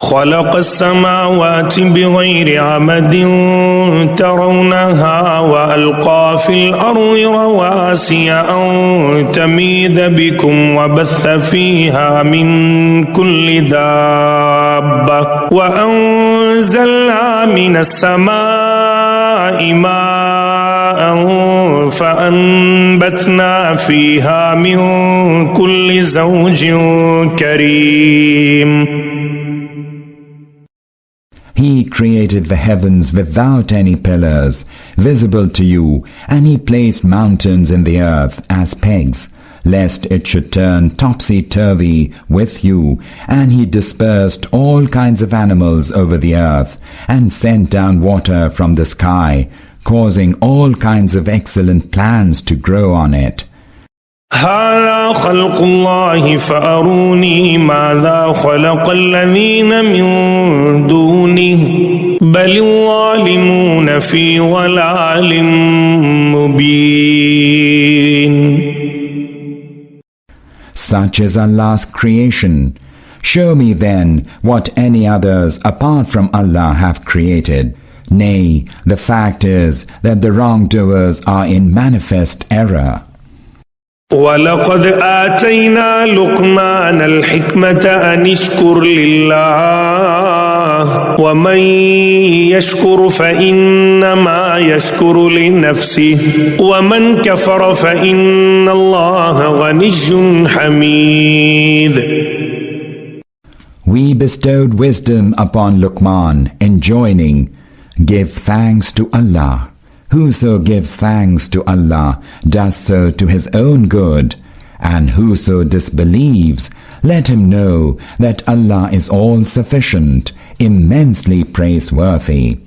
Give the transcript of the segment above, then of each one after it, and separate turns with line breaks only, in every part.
خلق السماوات بغير عمد ترونها وألقى في الأرض رواسي أن تميد بكم وبث فيها من كل دابة وأنزلنا من السماء ماء فأنبتنا فيها من كل زوج كريم.
He created the heavens without any pillars visible to you, and he placed mountains in the earth as pegs, lest it should turn topsy-turvy with you, and he dispersed all kinds of animals over the earth, and sent down water from the sky, causing all kinds of excellent plants to grow on it.
هذا خلق الله فأروني ماذا خلق الذين من دونه بل الظالمون في ضلال مبين.
Such is Allah's creation. Show me then what any others apart from Allah have created. Nay, the fact is that the wrongdoers are in manifest error.
ولقد آتينا لقمان الحكمة أن اشكر لله ومن يشكر فإنما يشكر لنفسه ومن كفر فإن الله غني حميد.
We bestowed wisdom upon Luqman, enjoining, give thanks to Allah. Whoso gives thanks to Allah does so to his own good, and whoso disbelieves, let him know that Allah is all-sufficient, immensely praiseworthy.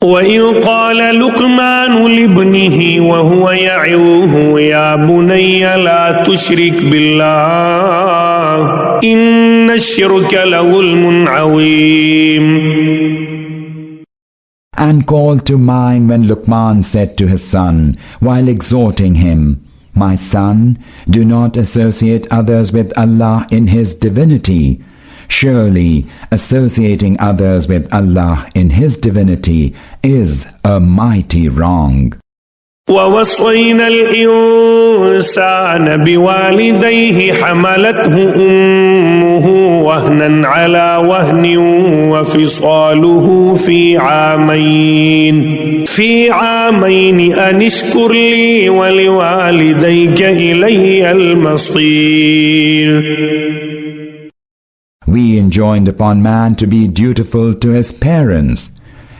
وَإِذْ قَالَ لُقْمَانُ لِابْنِهِ وَهُوَ يَعِظُهُ يَا بُنَيَّ لَا تُشْرِكْ بِاللَّهِ إِنَّ الشِّرْكَ لَظُلْمٌ عَظِيمٌ.
And called to mind when Luqman said to his son, while exhorting him, My son, do not associate others with Allah in His divinity. Surely, associating others with Allah in His divinity is a mighty wrong.
وَوَصَّيْنَا الْإِنسَانَ بِوَالِدَيْهِ حَمَلَتْهُ أُمُّهُ وَهْنًا عَلَى وَهْنٍ وَفِصَالُهُ في عامين أن اشكر لي ولوالديك إلي المصير.
We enjoined upon man to be dutiful to his parents.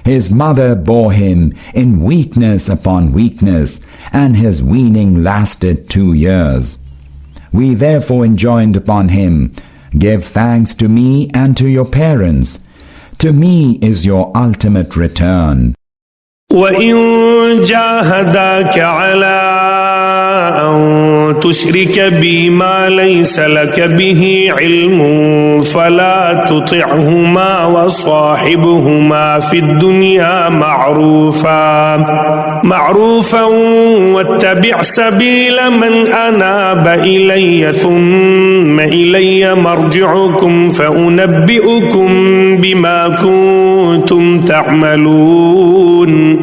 His mother bore him in weakness upon weakness, and his weaning lasted 2 years. We therefore enjoined upon him, give thanks to me and to your parents. To me is your ultimate return.
وَإِن جَاهَدَاكَ عَلَىٰ أَن تُشْرِكَ بِي مَا لَيْسَ لَكَ بِهِ عِلْمٌ فَلَا تُطِعْهُمَا وَصَاحِبْهُمَا فِي الدُّنْيَا مَعْرُوفًا وَاتَّبِعْ سَبِيلَ مَنْ أَنَابَ إِلَيَّ ثُمَّ إِلَيَّ مَرْجِعُكُمْ فَأُنَبِّئُكُم بِمَا كُنتُمْ تَعْمَلُونَ.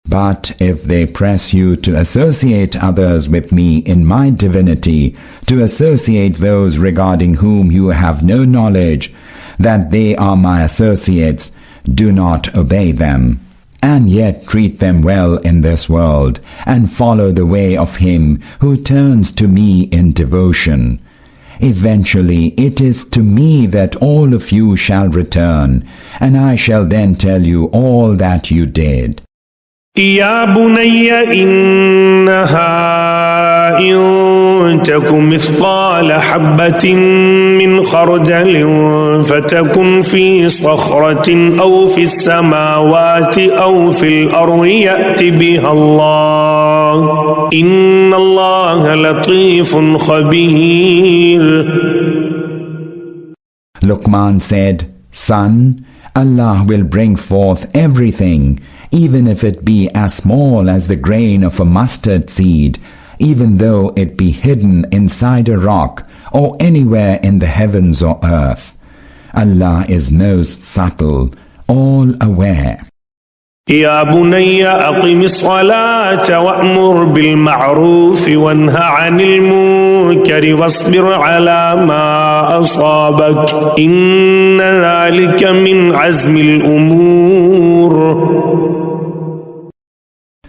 But if they press you to associate others with me in my divinity, to associate those regarding whom you have no knowledge, that they are my associates, do not obey them. And yet treat them well in this world, and follow the way of him who turns to me in devotion. Eventually it is to me that all of you shall return, and I shall then tell you all that you did.
يا بني إنها إن تك مثقال حبة من خردل فتكن في صخرة أو في السماوات أو في الأرض يأت بها الله إن الله لطيف خبير.
Luqman said, Son, Allah will bring forth everything, even if it be as small as the grain of a mustard seed, even though it be hidden inside a rock or anywhere in the heavens or earth. Allah is most subtle, all aware.
يا بني أقم الصلاة وأمر بالمعروف وانه عن المنكر واصبر على ما أصابك إن ذلك من عزم الأمور.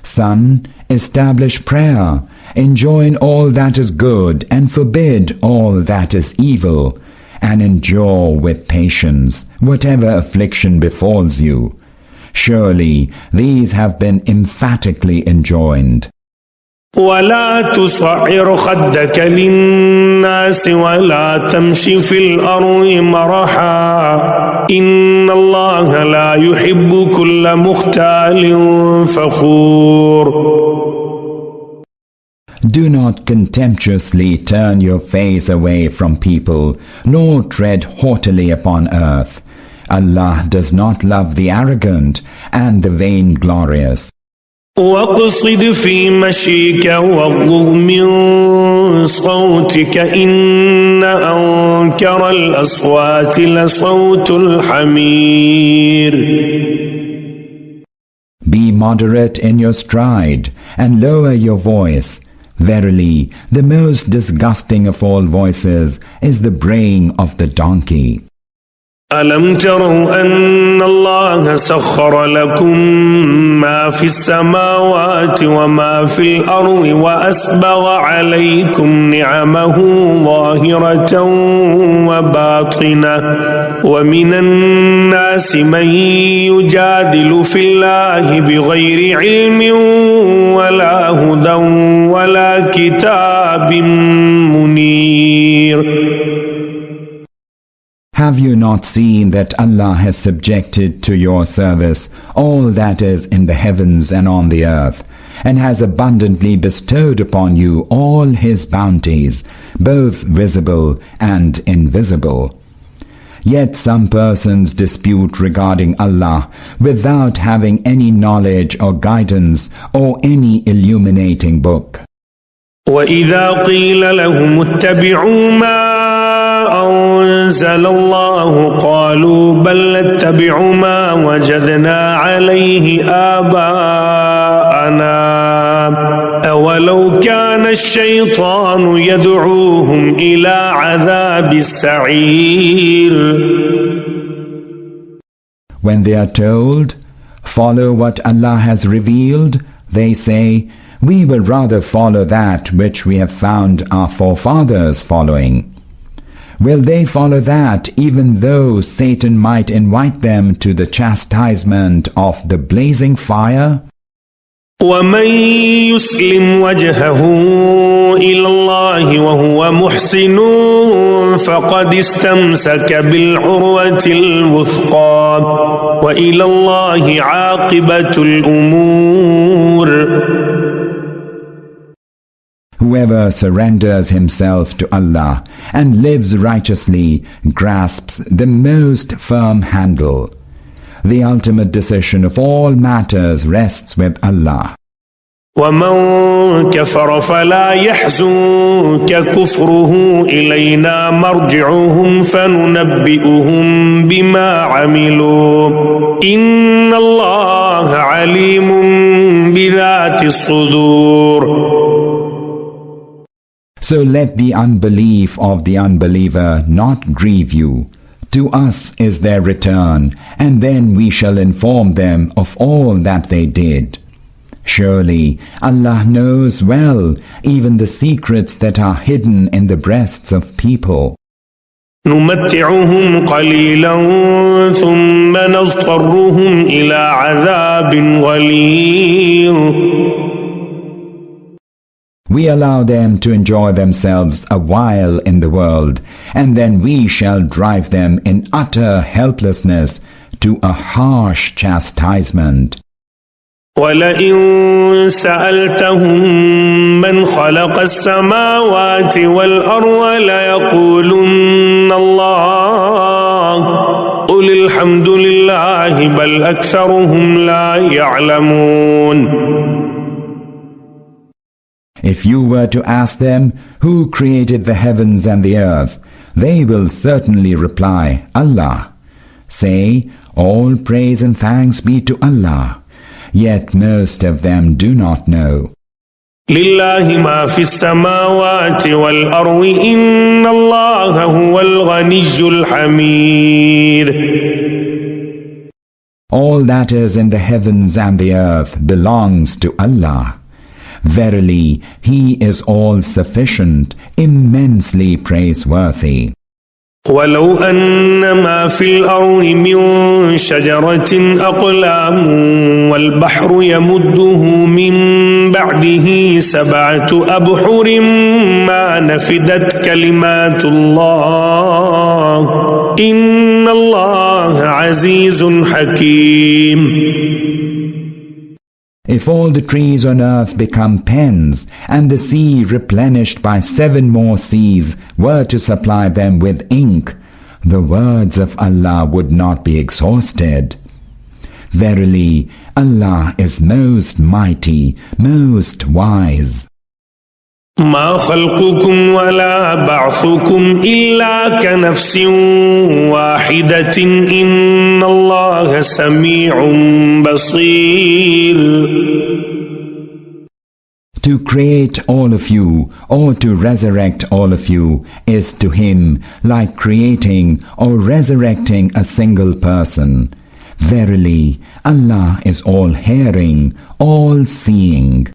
Son, establish prayer, enjoin all that is good and forbid all that is evil, and endure with patience whatever affliction befalls you. Surely these have been emphatically enjoined.
ولا تصعر خدك للناس ولا تمشي في الأرض مرحا إن الله لا يحب كل مختال فخور.
Do not contemptuously turn your face away from people, nor tread haughtily upon earth. Allah does not love the arrogant and the vainglorious.
واقصد في مشيك واغضض من صوتك إن أنكر الأصوات لصوت الحمير.
Be moderate in your stride and lower your voice. Verily, the most disgusting of all voices is the braying of the donkey.
ألم تروا أن الله سخر لكم ما في السماوات وما في الأرض وأسبغ عليكم نعمه ظاهرة وباطنة ومن الناس من يجادل في الله بغير علم ولا هدى ولا كتاب منير.
Have you not seen that Allah has subjected to your service all that is in the heavens and on the earth, and has abundantly bestowed upon you all His bounties, both visible and invisible? Yet some persons dispute regarding Allah without having any knowledge or guidance or any illuminating book.
وإذا قيل لهم اتبعوا ما أنزل الله قالوا بل نتبع ما وجدنا عليه آباءنا أولو كان الشيطان يدعوهم إلى عذاب السعير.
When they are told, follow what Allah has revealed, they say, we will rather follow that which we have found our forefathers following. Will they follow that even though Satan might invite them to the chastisement of the blazing fire?
ومن يسلم وجهه إلى الله وهو محسن فقد استمسك بالعروة الوثقى وإلى الله عاقبة الأمور.
Whoever surrenders himself to Allah and lives righteously grasps the most firm handle. The ultimate decision of all matters rests with Allah.
ومن كفر فلا يحزنك كفره إلينا مرجعهم فننبئهم بما عملوا إن الله عليم بذات الصدور.
So let the unbelief of the unbeliever not grieve you. To us is their return, and then we shall inform them of all that they did. Surely Allah knows well even the secrets that are hidden in the breasts of people.
نمتعهم قليلا ثم نضطرهم إلى عذاب غليظ.
We allow them to enjoy themselves a while in the world, and then we shall drive them in utter helplessness to a harsh chastisement.
وَلَئِن سَأَلْتَهُم مَّنْ خَلَقَ السَّمَاوَاتِ وَالْأَرْضَ لَيَقُولُنَّ اللَّهُ قُلِ الْحَمْدُ لِلَّهِ بَلْ أَكْثَرُهُمْ لَا يَعْلَمُونَ.
If you were to ask them who created the heavens and the earth, they will certainly reply, Allah. Say, all praise and thanks be to Allah. Yet most of them do not know.
لله ما في السماوات والأرض إن الله هو الغني الحميد.
All that is in the heavens and the earth belongs to Allah. Verily, He is all-sufficient, immensely praiseworthy.
ولو أن ما في الأرض من شجرة أقلام والبحر يمده من بعده 7 أبحر ما نفدت كلمات الله إن الله عزيز حكيم.
If all the trees on earth become pens, and the sea replenished by 7 more seas were to supply them with ink, the words of Allah would not be exhausted. Verily, Allah is most mighty, most wise.
ما خلقكم ولا بعثكم إلا كنفس واحدة إن الله سميع بصير.
To create all of you or to resurrect all of you is to Him like creating or resurrecting a single person. Verily, Allah is all-hearing, all-seeing.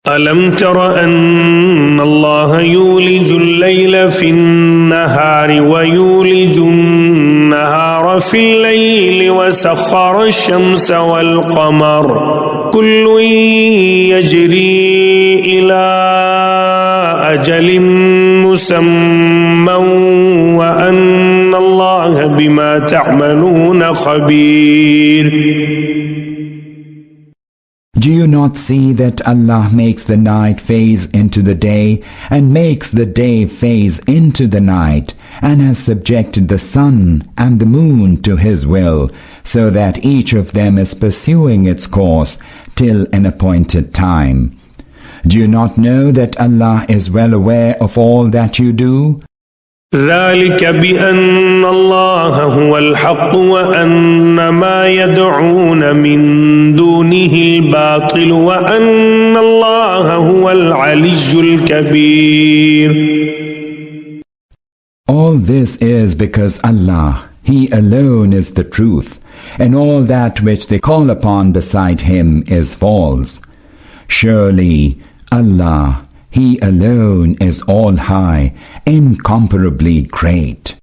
ألم تر أن الله يولج الليل في النهار ويولج النهار في الليل وسخر الشمس والقمر كل يجري إلى أجل مسمى وأن الله بما تعملون خبير.
Do you not see that Allah makes the night phase into the day and makes the day phase into the night and has subjected the sun and the moon to His will so that each of them is pursuing its course till an appointed time? Do you not know that Allah is well aware of all that you do?
ذلك بأن الله هو الحق وأن ما يدعون من دونه الباطل وأن الله هو العلي الكبير.
All this is because Allah, He alone is the truth, and all that which they call upon beside Him is false. Surely Allah, He alone is all-high, incomparably great.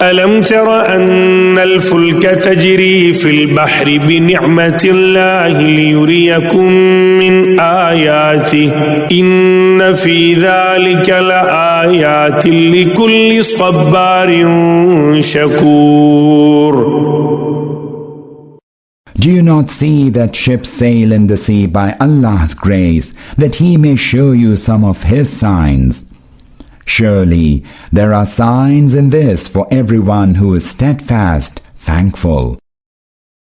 ألم تر أن الفلك تجري في البحر بنعمة الله ليريكم من آياته إن في ذلك لآيات لكل صبار شكور.
Do you not see that ships sail in the sea by Allah's grace, that He may show you some of His signs? Surely there are signs in this for everyone who is steadfast, thankful.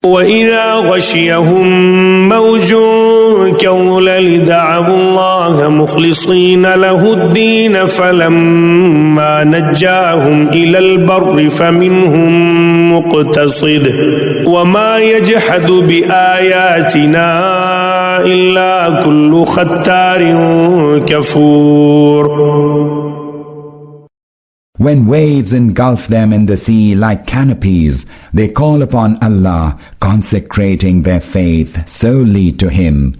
وإذا غشيهم موج كالظلل دعوا الله مخلصين له الدين فلما نجاهم إلى البر فمنهم مقتصد وما يجحد بآياتنا إلا كل ختار كفور.
When waves engulf them in the sea like canopies, they call upon Allah, consecrating their faith solely to Him.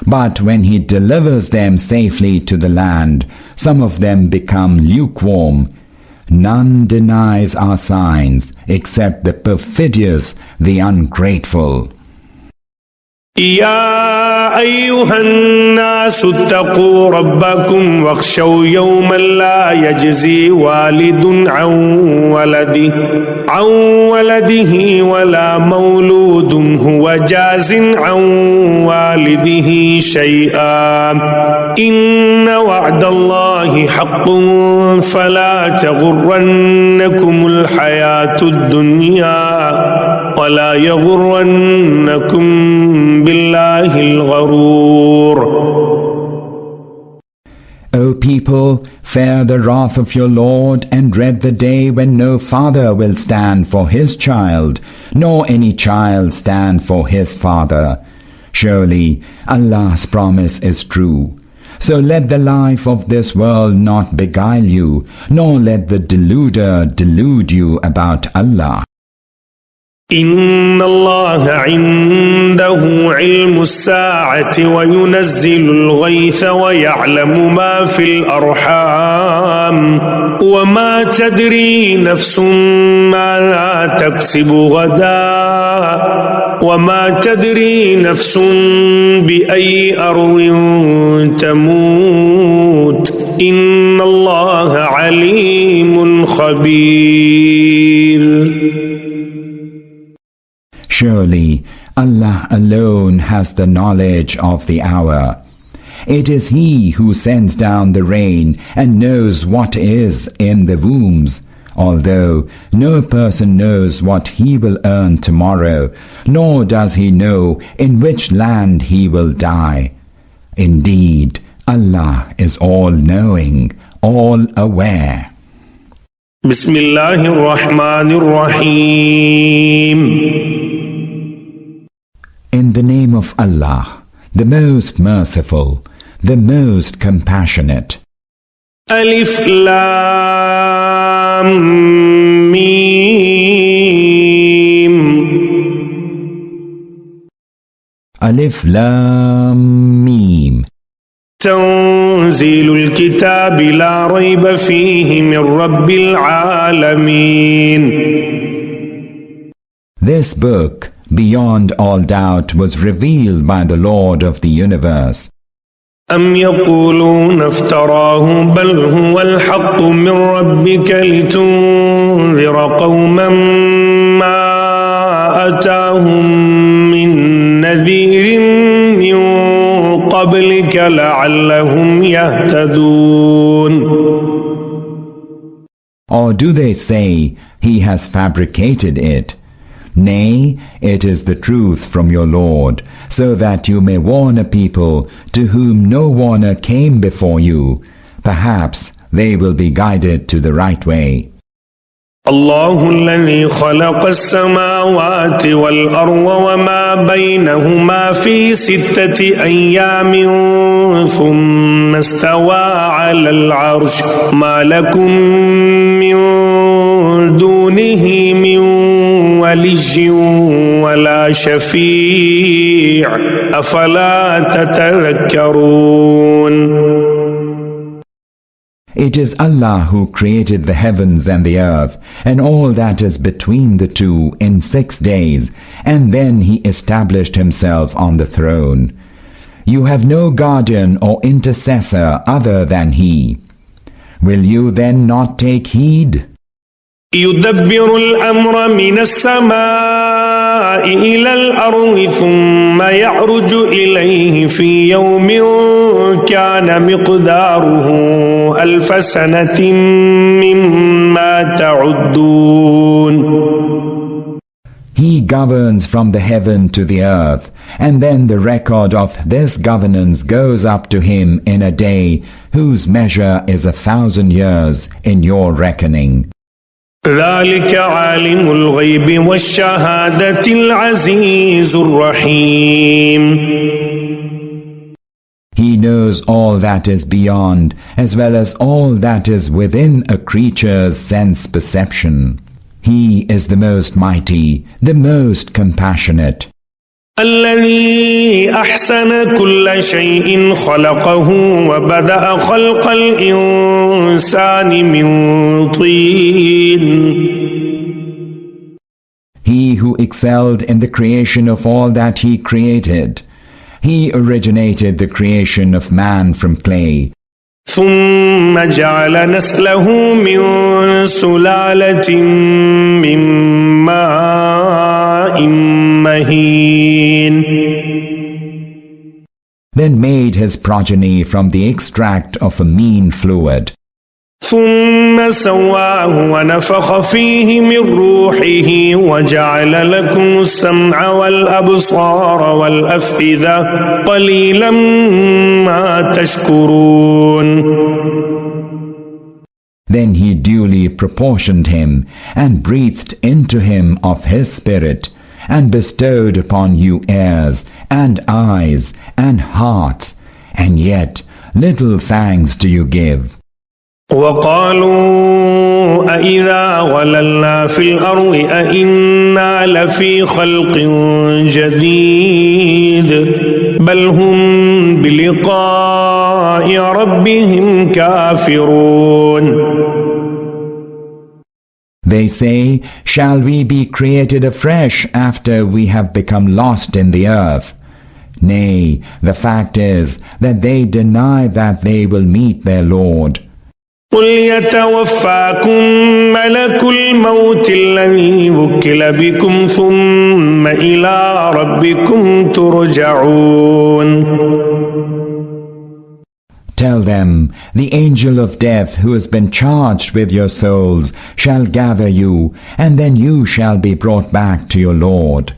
But when He delivers them safely to the land, some of them become lukewarm. None denies our signs except the perfidious, the ungrateful.
يا أيها الناس اتقوا ربكم واخشوا يوما لا يجزي والد عن ولده ولا مولود هو جاز عن والده شيئا إن وعد الله حق فلا تغرنكم الحياة الدنيا ولا يغرنكم بالله الغرور.
O people, fear the wrath of your Lord and dread the day when no father will stand for his child, nor any child stand for his father. Surely Allah's promise is true. So let the life of this world not beguile you, nor let the deluder delude you about Allah.
إن الله عنده علم الساعة وينزل الغيث ويعلم ما في الأرحام وما تدري نفس ماذا تكسب غدا وما تدري نفس بأي أرض تموت إن الله عليم خبير.
Surely Allah alone has the knowledge of the hour. It is He who sends down the rain and knows what is in the wombs, although no person knows what he will earn tomorrow, nor does he know in which land he will die. Indeed, Allah is all-knowing, all-aware.
Bismillahir Rahmanir Rahim.
In the name of Allah, the most merciful, the most compassionate.
Alif Lam Mim.
Alif Lam Mim.
تنزيل الكتاب لا ريب فيه من رب العالمين.
This book, beyond all doubt, was revealed by the Lord of the universe.
أم يقولون افتراه بل هو الحق من ربك لتنذر قوما ما أتاهم من نذير من قبلك لعلهم يهتدون.
Or do they say, he has fabricated it? Nay, it is the truth from your Lord, so that you may warn a people to whom no warner came before you. Perhaps they will be guided to the right way.
الله الذي خلق السماوات والأرض وما بينهما في 6 أيام ثم استوى على العرش ما لكم من دونه من ولي ولا شفيع أفلا تتذكرون.
It is Allah who created the heavens and the earth and all that is between the two in 6 days, and then He established Himself on the throne. You have no guardian or intercessor other than He. Will you then not take heed?
يدبر الأمر من السماء إلى الأرض ثم يعرج إليه في يوم كان مقداره 1000 سنة مما تعدون.
He governs from the heaven to the earth, and then the record of this governance goes up to Him in a day whose measure is 1,000 years in your reckoning.
ذلك عالم الغيب والشهادة العزيز الرحيم.
He knows all that is beyond, as well as all that is within a creature's sense perception. He is the most mighty, the most compassionate.
الذي أحسن كل شيء خلقه وبدأ خلق الإنسان من طين.
He who excelled in the creation of all that He created. He originated the creation of man from clay.
ثم جعل نسله من سلالة من ماء مهين.
Then made his progeny from the extract of a mean fluid.
ثم سواه ونفخ فيه من روحه وجعل لكم السمع والأبصار والأفئدة قليلا ما تشكرون.
Then he duly proportioned him and breathed into him of his spirit and bestowed upon you ears and eyes and hearts, and yet little thanks do you give.
وقالوا أإذا وللنا في الأرض أإنا لفي خلق جديد بل هم بلقاء ربهم كافرون.
They say, shall we be created afresh after we have become lost in the earth? Nay, the fact is that they deny that they will meet their Lord.
قل يتوفاكم ملك الموت الذي وكل بكم ثم إلى ربكم ترجعون.
Tell them, the angel of death who has been charged with your souls shall gather you, and then you shall be brought back to your Lord.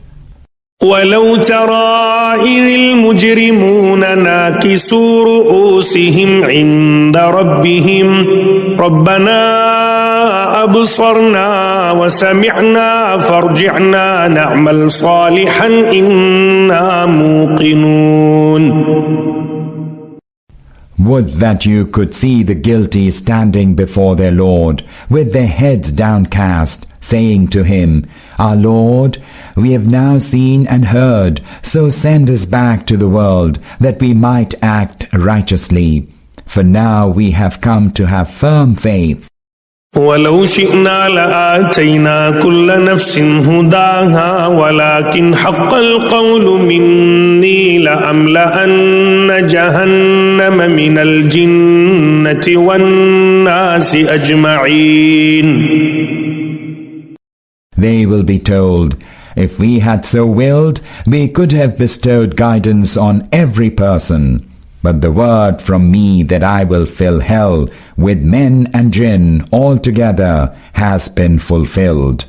ولو ترى إذ المجرمون ناكسوا رؤوسهم عند ربهم ربنا أبصرنا وسمعنا فارجعنا نعمل صالحا إنا موقنون.
Would that you could see the guilty standing before their Lord, with their heads downcast, saying to him, Our Lord, we have now seen and heard, so send us back to the world, that we might act righteously. For now we have come to have firm faith.
ولو شئنا لآتينا كل نفس هداها ولكن حق القول مني لأملأن جهنم من الجنة والناس أجمعين.
They will be told, if we had so willed, we could have bestowed guidance on every person. But the word from me that I will fill hell with men and jinn altogether has been fulfilled.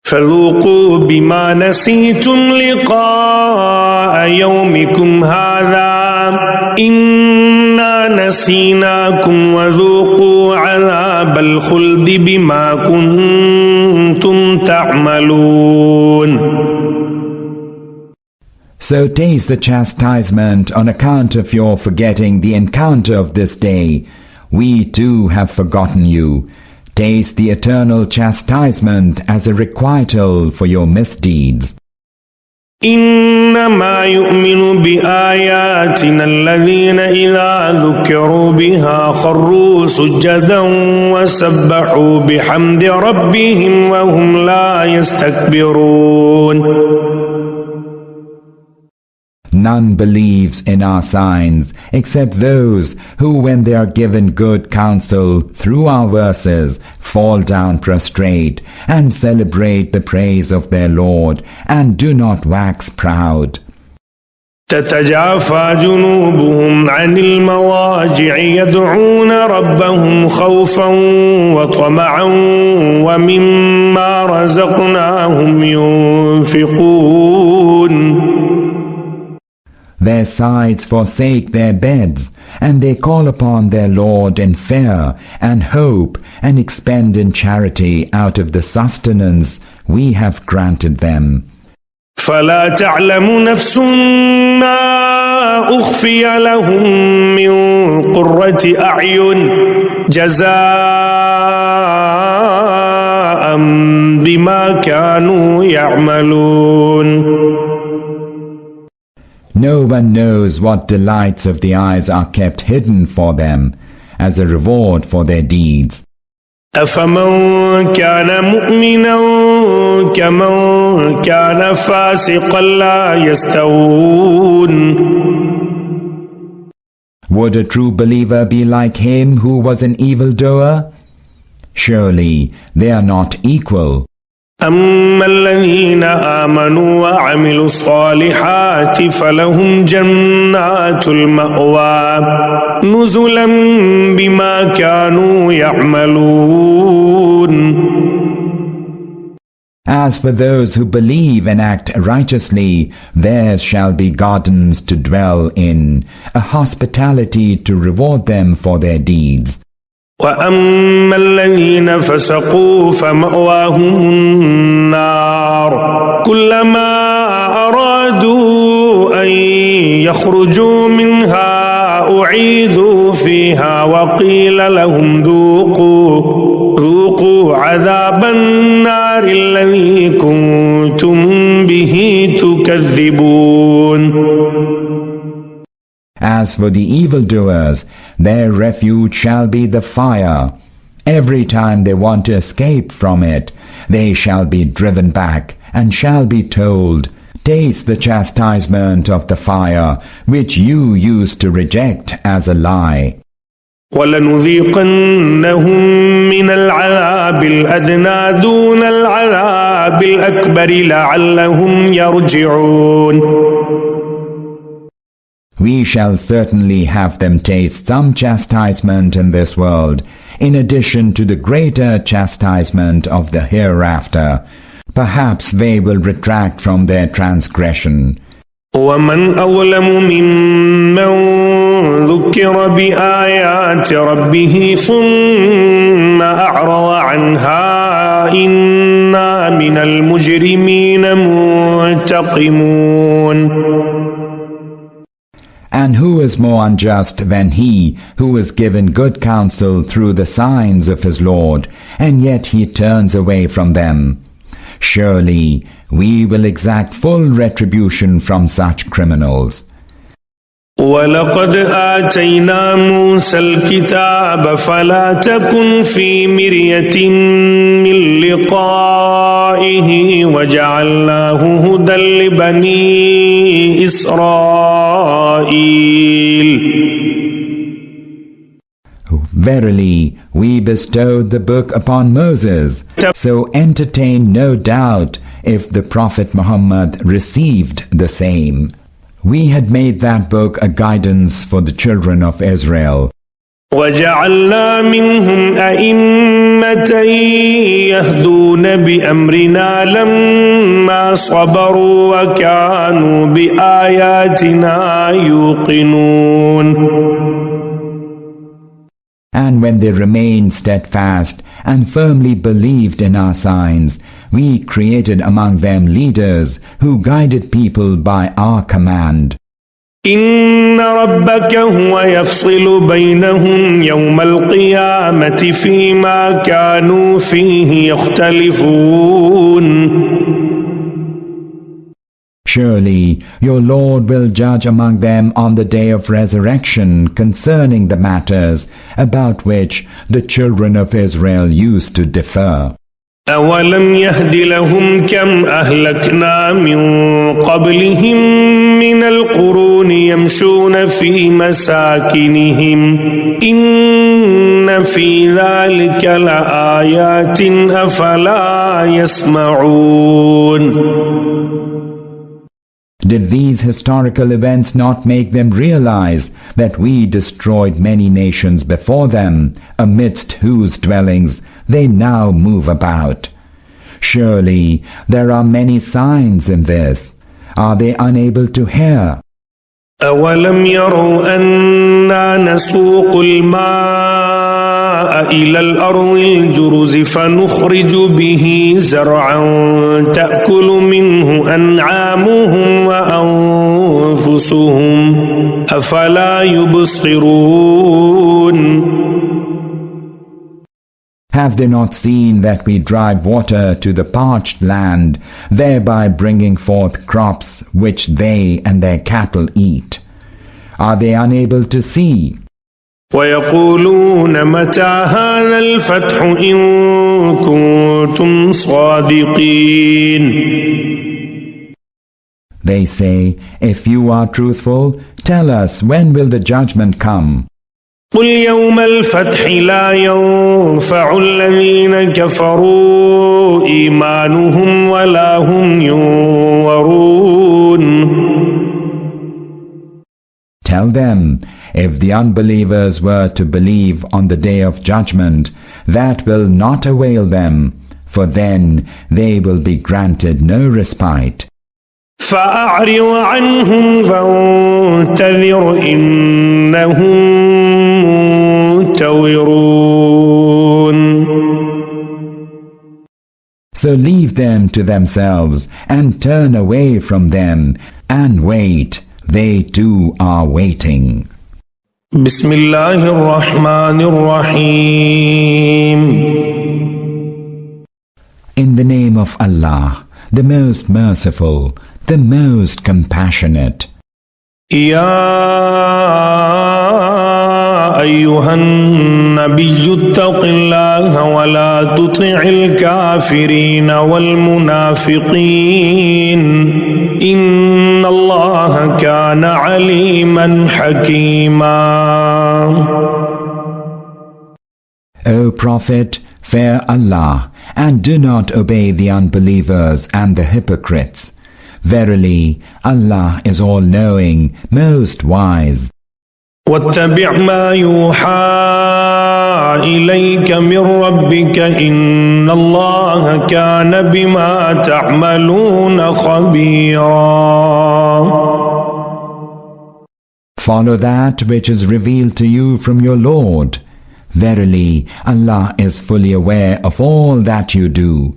فذوقوا بما نسيتم لقاء يومكم هذا إنا نسيناكم وذوقوا عذاب الخلد بما كنتم تعملون.
So taste the chastisement on account of your forgetting the encounter of this day. We too have forgotten you. Taste the eternal chastisement as a requital for your misdeeds.
إنما يؤمن بآياتنا الذين إذا ذكروا بها خروا سجدا وسبحوا بحمد ربهم وهم لا يستكبرون.
None believes in our signs except those who, when they are given good counsel through our verses, fall down prostrate and celebrate the praise of their Lord and do not wax proud.
تتجافى جنوبهم عن المضاجع يدعون ربهم خوفا وطمعا ومما رزقناهم ينفقون.
Their sides forsake their beds, and they call upon their Lord in fear and hope, and expend in charity out of the sustenance we have granted them.
فلا تعلم نفس ما أخفي لهم من قرة أعين جزاء بما كانوا يعملون.
No one knows what delights of the eyes are kept hidden for them as a reward for their deeds.
أفمن كان مؤمنا كمن كان فاسقا لا يستوون.
Would a true believer be like him who was an evildoer? Surely they are not equal.
أما الذين آمنوا وعملوا الصالحات فلهم جنات المأوى نزلا بما كانوا يعملون.
As for those who believe and act righteously, theirs shall be gardens to dwell in, a hospitality to reward them for their deeds.
وأما الذين فسقوا فمأواهم النار كلما أرادوا أن يخرجوا منها أعيدوا فيها وقيل لهم ذوقوا عذاب النار الذي كنتم به تكذبون.
As for the evildoers, their refuge shall be the fire. Every time they want to escape from it, they shall be driven back and shall be told, "Taste the chastisement of the fire, which you used to reject as a lie."
وَلَنُذِيقَنَّهُمْ مِنَ الْعَذَابِ الْأَدْنَى دُونَ الْعَذَابِ الْأَكْبَرِ لَعَلَّهُمْ يَرْجِعُونَ.
We shall certainly have them taste some chastisement in this world, in addition to the greater chastisement of the hereafter. Perhaps they will retract from their transgression.
وَمَنْ أَظْلَمُ مِمَّنْ ذُكِّرَ بِآيَاتِ رَبِّهِ ثُمَّ أَعْرَضَ عَنْهَا إِنَّا مِنَ الْمُجْرِمِينَ مُنْتَقِمُونَ.
And who is more unjust than he who is given good counsel through the signs of his Lord, and yet he turns away from them? Surely we will exact full retribution from such criminals.
وَلَقَدْ آتَيْنَا مُوسَى الْكِتَابَ فَلَا تَكُنْ فِي مِرْيَةٍ مِّن لِقَائِهِ وَجَعَلْنَاهُ هُدًى لِبَنِي إِسْرَائِيلَ.
Verily, we bestowed the book upon Moses, so entertain no doubt if the Prophet Muhammad received the same. We had made that book a guidance for the children of Israel.
وَجَعَلْنَا مِنْهُمْ أَئِمَّةً يَهْدُونَ بِأَمْرِنَا لَمَّا صَبَرُوا وَكَانُوا بِآيَاتِنَا يُوقِنُونَ.
And when they remained steadfast and firmly believed in our signs, we created among them leaders who guided people by our command.
إِنَّ رَبَّكَ هُوَ يَفْصِلُ بَيْنَهُمْ يَوْمَ الْقِيَامَةِ فِيمَا كَانُوا فِيهِ يَخْتَلِفُونَ.
Surely your Lord will judge among them on the day of resurrection concerning the matters about which the children of Israel used to differ.
أَوَلَمْ يَهْدِ لَهُمْ كَمْ أَهْلَكْنَا مِنْ قَبْلِهِمْ مِنَ الْقُرُونِ يَمْشُونَ فِي مَسَاكِنِهِمْ إِنَّ فِي ذَلِكَ لَآيَاتٍ أَفَلَا يَسْمَعُونَ.
Did these historical events not make them realize that we destroyed many nations before them, amidst whose dwellings they now move about? Surely there are many signs in this. Are they unable to hear?
أَوَلَمْ يَرَوْا أَنَّا نَسُوقُ الْمَاءَ إِلَى الْأَرْضِ الْجُرُزِ فَنُخْرِجُ بِهِ زَرْعًا تَأْكُلُ مِنْهُ أَنْعَامُهُمْ وَأَنْفُسُهُمْ أَفَلَا يُبْصِرُونَ.
Have they not seen that we drive water to the parched land, thereby bringing forth crops which they and their cattle eat? Are they unable to see?
وَيَقُولُونَ مَتَى هَذَا الْفَتْحُ إِن كُنتُمْ صَادِقِينَ.
They say, if you are truthful, tell us when will the judgment come?
قل يوم الفتح لا ينفع الذين كفروا إيمانهم ولا هم ينظرون.
Tell them, if the unbelievers were to believe on the day of judgment, that will not avail them, for then they will be granted no respite.
فأعرض عنهم فانتظر إنهم منتظرون.
So leave them to themselves and turn away from them and wait. They too are waiting.
بسم الله الرحمن الرحيم.
In the name of Allah, the most merciful, the most compassionate.
يا أيها النبي اتق الله ولا تطع الكافرين والمنافقين إن الله كان عليما حكيما.
O Prophet, fear Allah and do not obey the unbelievers and the hypocrites. Verily, Allah is all-knowing, most wise.
واتبع ما يوحى إليك من ربك إن الله كان بما تعملون خبيرا.
Follow that which is revealed to you from your Lord. Verily, Allah is fully aware of all that you do.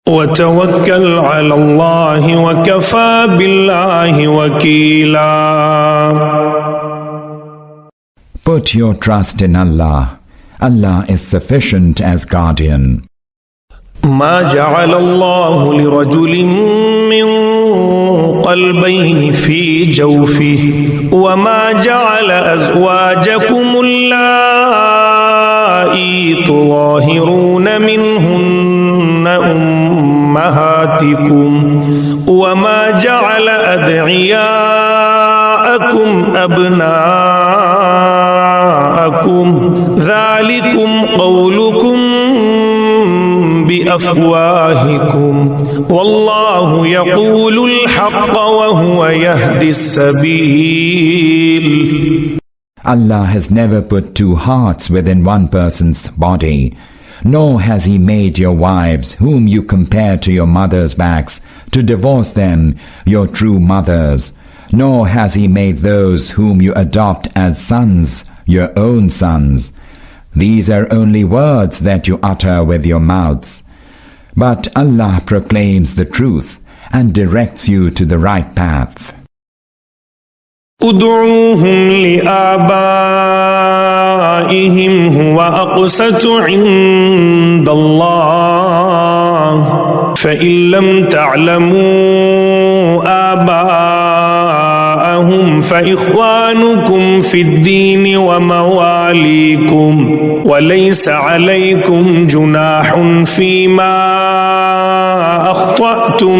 وتوكل على الله وكفى بالله وكيلا.
Put your trust in Allah. Allah is sufficient as guardian.
ما جعل الله لرجل من قلبين في جوفه وما جعل أزواجكم اللائي تظاهرون منهن أمهاتكم وما جعل أدعياءكم أبناءكم ذلكم قولكم بأفواهكم والله يقول الحق وهو يهدي السبيل.
Allah has never put two hearts within one person's body, nor has He made your wives, whom you compare to your mothers' backs, to divorce them, your true mothers, nor has He made those whom you adopt as sons, your own sons. These are only words that you utter with your mouths. But Allah proclaims the truth and directs you to the right path.
ادعوهم لآبائهم هو أقسط عند الله فإن لم تعلموا آباءهم فإخوانكم في الدين ومواليكم وليس عليكم جناح فيما أخطأتم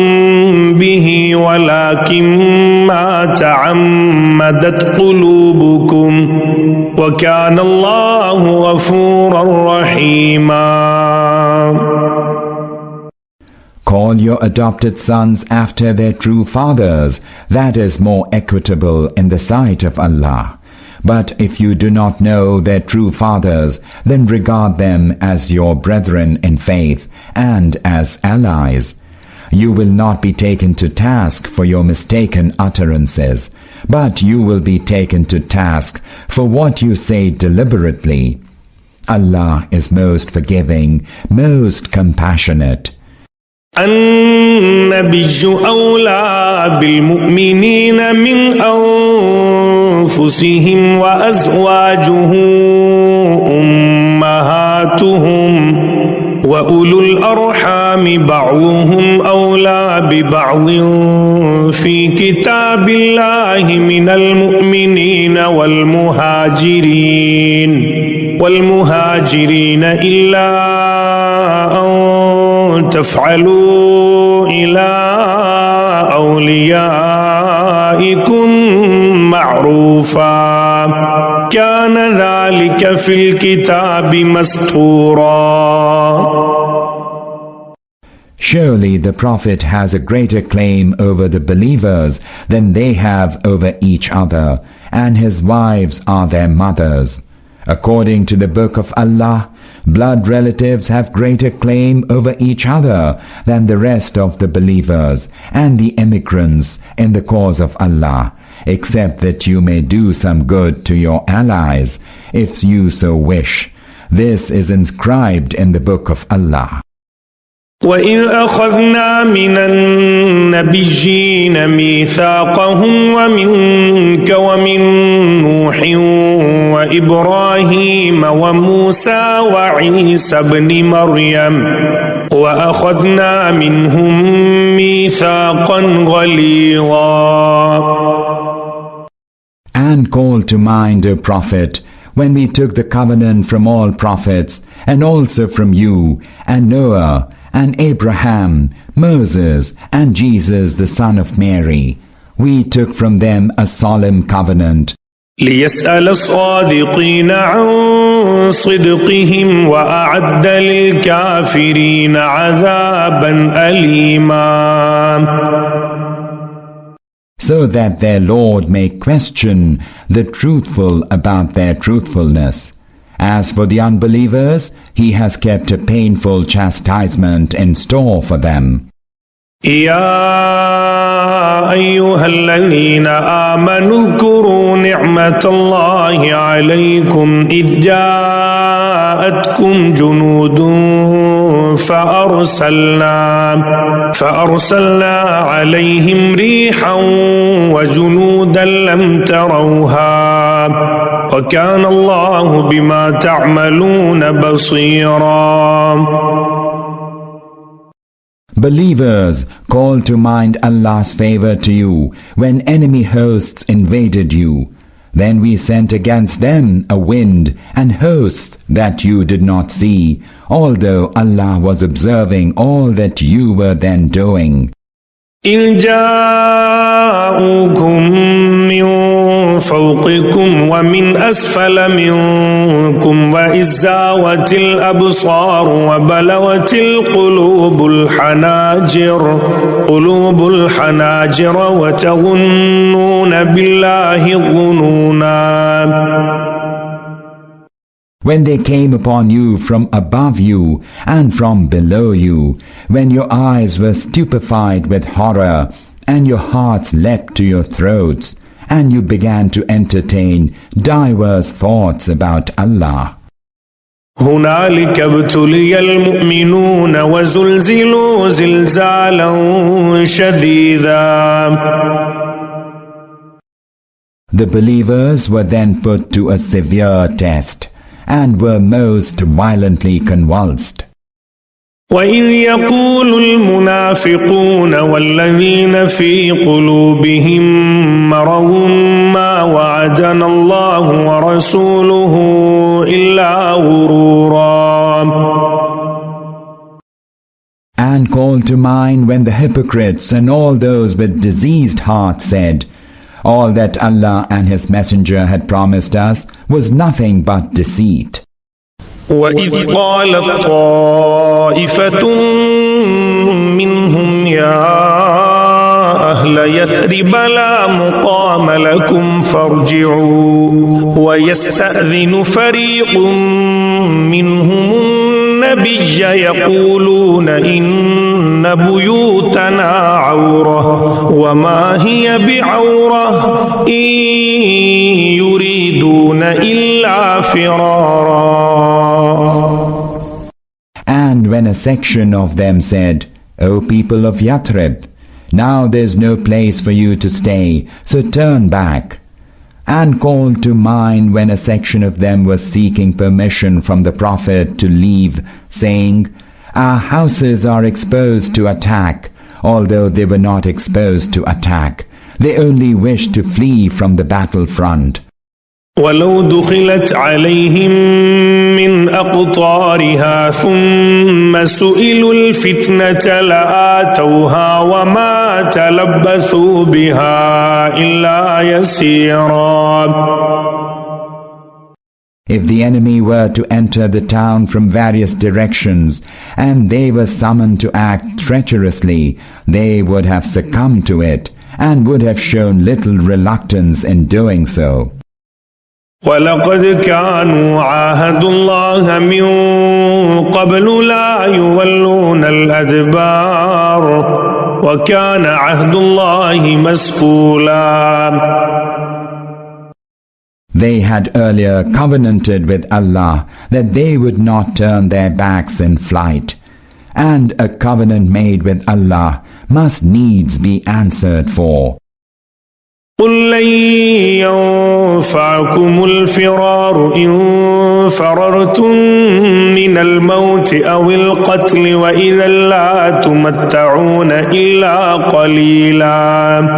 به ولكن ما تعمدت قلوبكم وكان الله غفورا رحيما.
Call your adopted sons after their true fathers. That is more equitable in the sight of Allah. But if you do not know their true fathers, then regard them as your brethren in faith and as allies. You will not be taken to task for your mistaken utterances, but you will be taken to task for what you say deliberately. Allah is most forgiving, most compassionate.
النبي أولى بالمؤمنين من أنفسهم وأزواجه أمهاتهم وأولو الأرحام بعضهم أولى ببعض في كتاب الله من المؤمنين والمهاجرين إلا أن تفعلوا إلى أوليائكم معروفا كان ذلك في الكتاب مسطورا.
Surely the Prophet has a greater claim over the believers than they have over each other, and his wives are their mothers. According to the Book of Allah, blood relatives have greater claim over each other than the rest of the believers and the emigrants in the cause of Allah, except that you may do some good to your allies, if you so wish. This is inscribed in the Book of Allah.
وَإِذْ أَخَذْنَا مِنَ النَّبِيِّينَ مِيثَاقَهُمْ وَمِنْكَ وَمِنْ نُوحٍ وَإِبْرَاهِيمَ وَمُوسَى وَعِيسَى ابْنِ مَرْيَمَ وَأَخَذْنَا مِنْهُمْ مِيثَاقًا غَلِيظًا.
And call to mind, O Prophet, when we took the covenant from all prophets, and also from you, and Noah, and Abraham, Moses, and Jesus the son of Mary. We took from them a solemn covenant.
ليسأل الصادقين عن صدقهم وأعد للكافرين عذابا أليما.
So that their Lord may question the truthful about their truthfulness. As for the unbelievers, He has kept a painful chastisement in store for them.
يا أيها الذين آمنوا اذكروا نعمة الله عليكم إذ جاءتكم جنود فأرسلنا عليهم ريحا وجنودا لم تروها وكان الله بما تعملون بصيرا.
Believers, call to mind Allah's favor to you when enemy hosts invaded you. Then we sent against them a wind and hosts that you did not see, although Allah was observing all that you were then doing.
إِذْ جَاءُوكُم مِّن فَوْقِكُمْ وَمِنْ أَسْفَلَ مِنكُمْ وَإِذْ زَاغَتِ الْأَبْصَارُ وَبَلَغَتِ الْقُلُوبُ الْحَنَاجِرَ وَتَظُنُّونَ بِاللَّهِ الظُّنُونَا.
When they came upon you from above you and from below you, when your eyes were stupefied with horror, and your hearts leapt to your throats, and you began to entertain diverse thoughts about Allah.
هنالك ابتلي المؤمنون وزلزلوا زلزالا شديدا.
The believers were then put to a severe test, and were most violently convulsed.
وَإِذْ يَقُولُ الْمُنَافِقُونَ وَالَّذِينَ فِي قُلُوبِهِم مَّرَضٌ مَّا وَعَدَنَا اللَّهُ وَرَسُولُهُ إِلَّا غُرُورًا.
And call to mind when the hypocrites and all those with diseased hearts said, all that Allah and His Messenger had promised us was nothing but deceit.
وَإِذْ قَالَتْ طَائِفَةٌ مِّنْهُمْ يَا أَهْلَ يَثْرِبَ لَا مُقَامَ لَكُمْ فَارْجِعُوا وَيَسْتَأْذِنُ فَرِيقٌ مِّنْهُمُ النَّبِيَّ يَقُولُونَ إِنَّ بُيُوتَنَا عَوْرَةٌ وَمَا هِيَ بِعَوْرَةٍ إِن يُرِيدُونَ إِلَّا فِرَارًا.
And when a section of them said, O people of Yathrib, now there's no place for you to stay, so turn back. And call to mind when a section of them was seeking permission from the Prophet to leave, saying, our houses are exposed to attack, although they were not exposed to attack. They only wished to flee from the battlefront.
ولو دخلت عليهم من أقطارها ثم سئلوا الفتنة لآتوها وما تلبثوا بها إلا يسيرا.
If the enemy were to enter the town from various directions, and they were summoned to act treacherously, they would have succumbed to it, and would have shown little reluctance in doing so.
وَلَقَدْ كَانُوا عَاهَدُوا اللَّهَ مِنْ قَبْلُ لَا يُوَلُّونَ الْأَدْبَارَ وَكَانَ عَهْدُ اللَّهِ مَسْئُولًا.
They had earlier covenanted with Allah that they would not turn their backs in flight, and a covenant made with Allah must needs be answered for.
قُلْ لَنْ يَنْفَعَكُمُ الْفِرَارُ إِنْ فَرَرْتُمْ مِنَ الْمَوْتِ أَوِ الْقَتْلِ وَإِذًا لَا تُمَتَّعُونَ إِلَّا قَلِيلًا.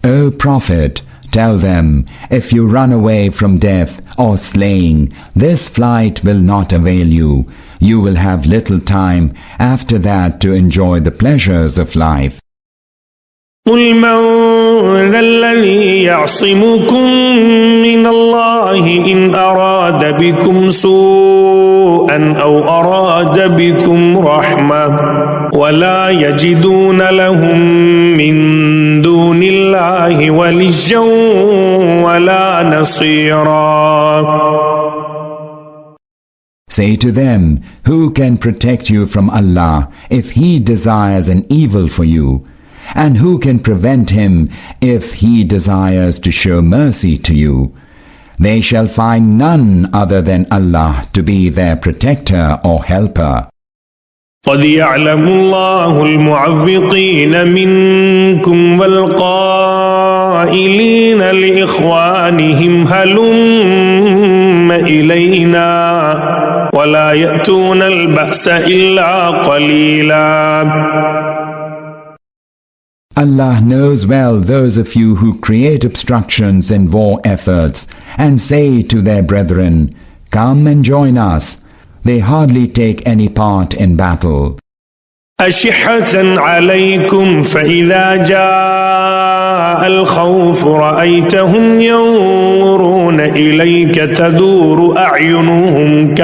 O Prophet, tell them, if you run away from death or slaying, this flight will not avail you. You will have little time after that to enjoy the pleasures of life.
قُلْ مَنْ ذَا الَّذِي يَعْصِمُكُمْ مِنَ اللَّهِ إِنْ أَرَادَ بِكُمْ سُوءًا أَوْ أَرَادَ بِكُمْ رَحْمَةً وَلَا يَجِدُونَ لَهُم مِّن دُونِ اللَّهِ وَلِيًّا وَلَا نَصِيرًا.
Say to them, who can protect you from Allah if He desires an evil for you? And who can prevent him if he desires to show mercy to you? They shall find none other than Allah to be their protector or helper.
قَدْ يَعْلَمُ اللَّهُ الْمُعَوِّقِينَ مِنْكُمْ وَالْقَائِلِينَ لِإِخْوَانِهِمْ هَلُمَّ إِلَيْنَا وَلَا يَأْتُونَ الْبَأْسَ إِلَّا قَلِيلًا.
Allah knows well those of you who create obstructions in war efforts and say to their brethren, come and join us. They hardly take any part in battle.
أشحة عليكم فإذا جاء الخوف رأيتهم ينظرون إليك تدور أعينهم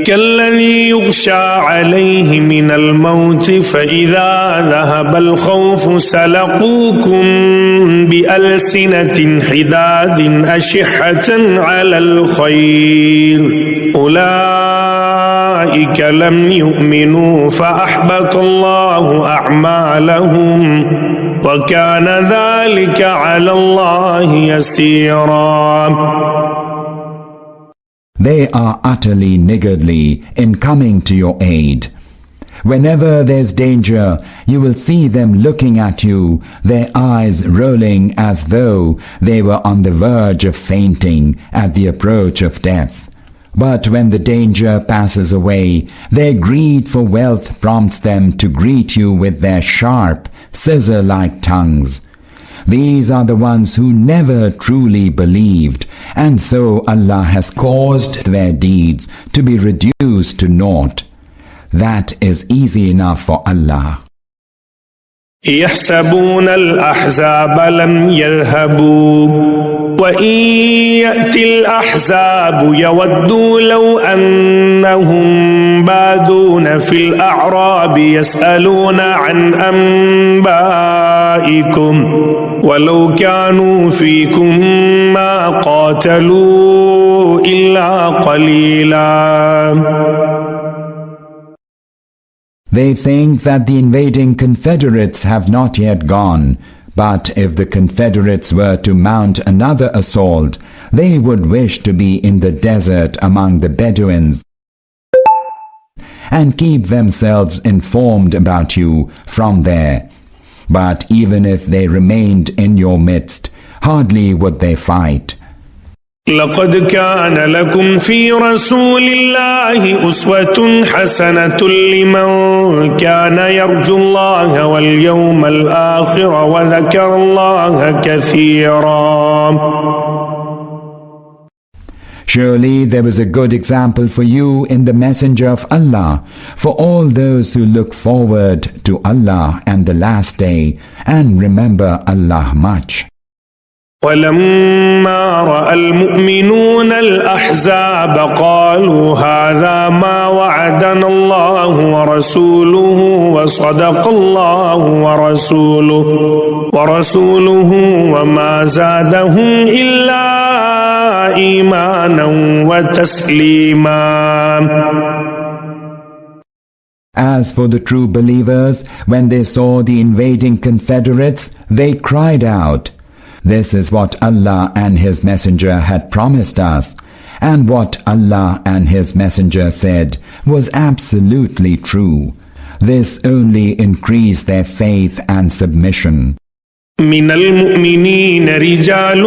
كالذي يغشى عليه من الموت فإذا ذهب الخوف سلقوكم بألسنة حداد أشحة على الخير أولئك لم يؤمنوا فأحبط الله أعمالهم وكان ذلك على الله يسيرا.
They are utterly niggardly in coming to your aid. Whenever there's danger, you will see them looking at you, their eyes rolling as though they were on the verge of fainting at the approach of death. But when the danger passes away, their greed for wealth prompts them to greet you with their sharp, scissor-like tongues. These are the ones who never truly believed, and so Allah has caused their deeds to be reduced to naught. That is easy enough for Allah.
يحسبون الأحزاب لم يذهبوا وإن يأتي الأحزاب يودوا لو أنهم بادون في الأعراب يسألون عن أنبائكم ولو كانوا فيكم ما قاتلوا إلا قليلا.
They think that the invading Confederates have not yet gone, but if the Confederates were to mount another assault, they would wish to be in the desert among the Bedouins and keep themselves informed about you from there. But even if they remained in your midst, hardly would they fight.
لقد كان لكم في رسول الله أسوة حسنة لمن كان يرجو الله واليوم الآخر وذكر الله كثيرا.
Surely there was a good example for you in the Messenger of Allah, for all those who look forward to Allah and the last day and remember Allah much.
ولما رأى المؤمنون الأحزاب قالوا هذا ما وعدنا الله ورسوله وصدق الله ورسوله وما زادهم إلا إيمانا وتسليما.
As for the true believers, when they saw the invading Confederates, they cried out, "This is what Allah and His Messenger had promised us, and what Allah and His Messenger said was absolutely true." This only increased their faith and submission.
من المؤمنين رجال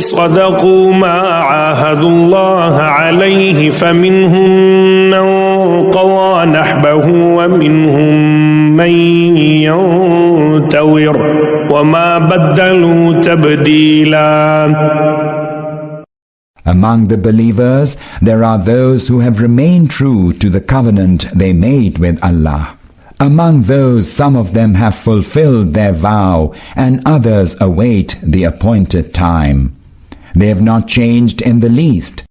صدقوا ما عاهدوا الله عليه فمنهم من قضى نحبه ومنهم من ينتظر وما بدلوا تبديلا.
Among the believers, there are those who have remained true to the covenant they made with Allah. Among those, some of them have fulfilled their vow, and others await the appointed time. They have not changed in the least.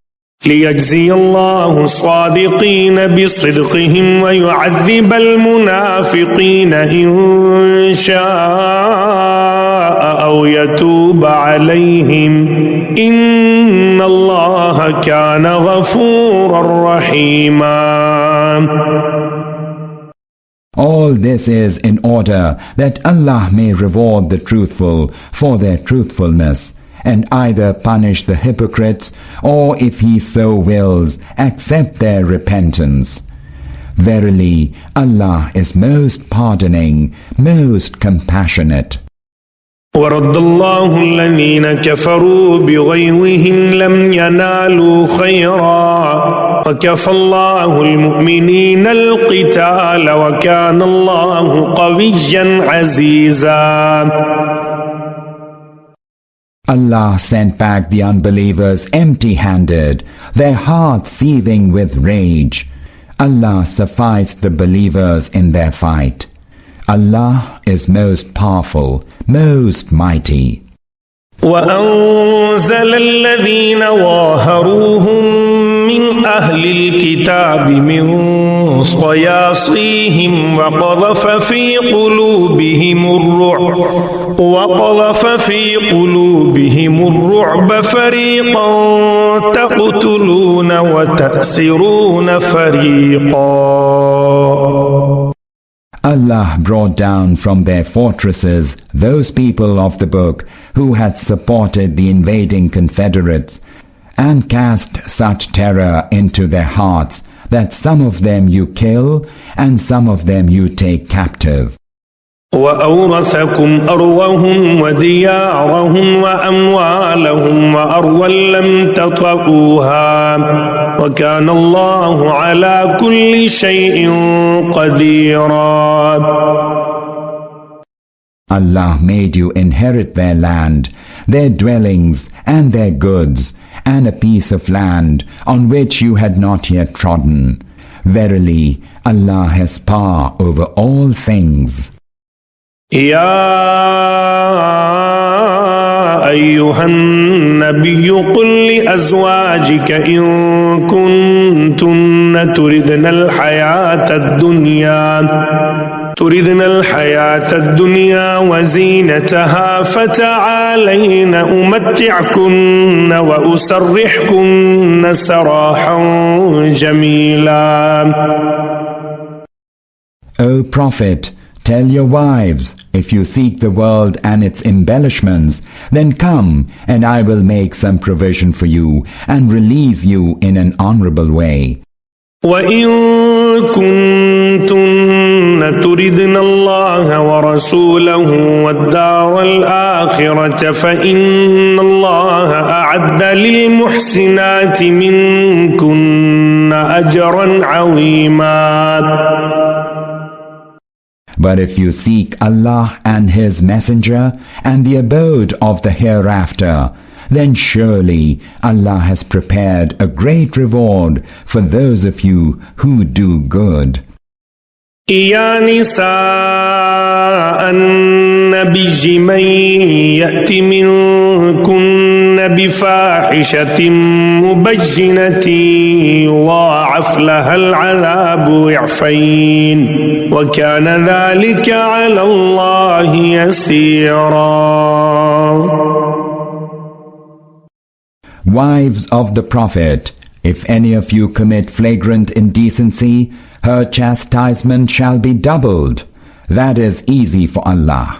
ليجزي الله الصادقين بصدقهم ويعذب المنافقين إن شاء أو يتوب عليهم إن الله كان غفورا رحيما.
All this is in order that Allah may reward the truthful for their truthfulness, and either punish the hypocrites, or if He so wills, accept their repentance. Verily, Allah is most pardoning, most compassionate.
ورد الله الذين كفروا بغيظهم لم ينالوا خيرا وكفى الله المؤمنين القتال وكان الله قويا عزيزا.
Allah sent back the unbelievers empty-handed, their hearts seething with rage. Allah sufficed the believers in their fight. Allah is most powerful, most mighty.
وأنزل الذين ظاهروهم من أهل الكتاب من صياصيهم وقذف في قلوبهم الرعب فريقا تقتلون وتأسرون فريقا.
Allah brought down from their fortresses those people of the book who had supported the invading Confederates, and cast such terror into their hearts that some of them you kill and some of them you take captive.
وأورثكم أرضهم وديارهم وأموالهم وأرضا لم تطئوها وكان الله على كل شيء قديرا.
Allah made you inherit their land, their dwellings and their goods, and a piece of land on which you had not yet trodden. Verily, Allah has power over all things.
يا أيها النبي قل لأزواجك إن كنتن تردن الحياة الدنيا وزينتها فتعالين أمتعكن وأسرحكن سراحا جميلا.
O Prophet, tell your wives, if you seek the world and its embellishments, then come, and I will make some provision for you and release you in an honorable way.
وَإِن كُنتُنَّ تُرِدْنَ اللَّهَ وَرَسُولَهُ وَالدَّارَ الْآخِرَةَ فَإِنَّ اللَّهَ أَعَدَّ لِلْمُحْسِنَاتِ مِنكُنَّ أَجْرًا عَظِيمًا.
But if you seek Allah and His Messenger and the abode of the hereafter, then surely Allah has prepared a great reward for those of you who do good.
يا نساء النبي من يأت منكن بفاحشة مبينة يضاعف لها العذاب ضعفين وكان ذلك على الله يسيرا.
Wives of the Prophet, if any of you commit flagrant indecency, her chastisement shall be doubled. That is easy for Allah.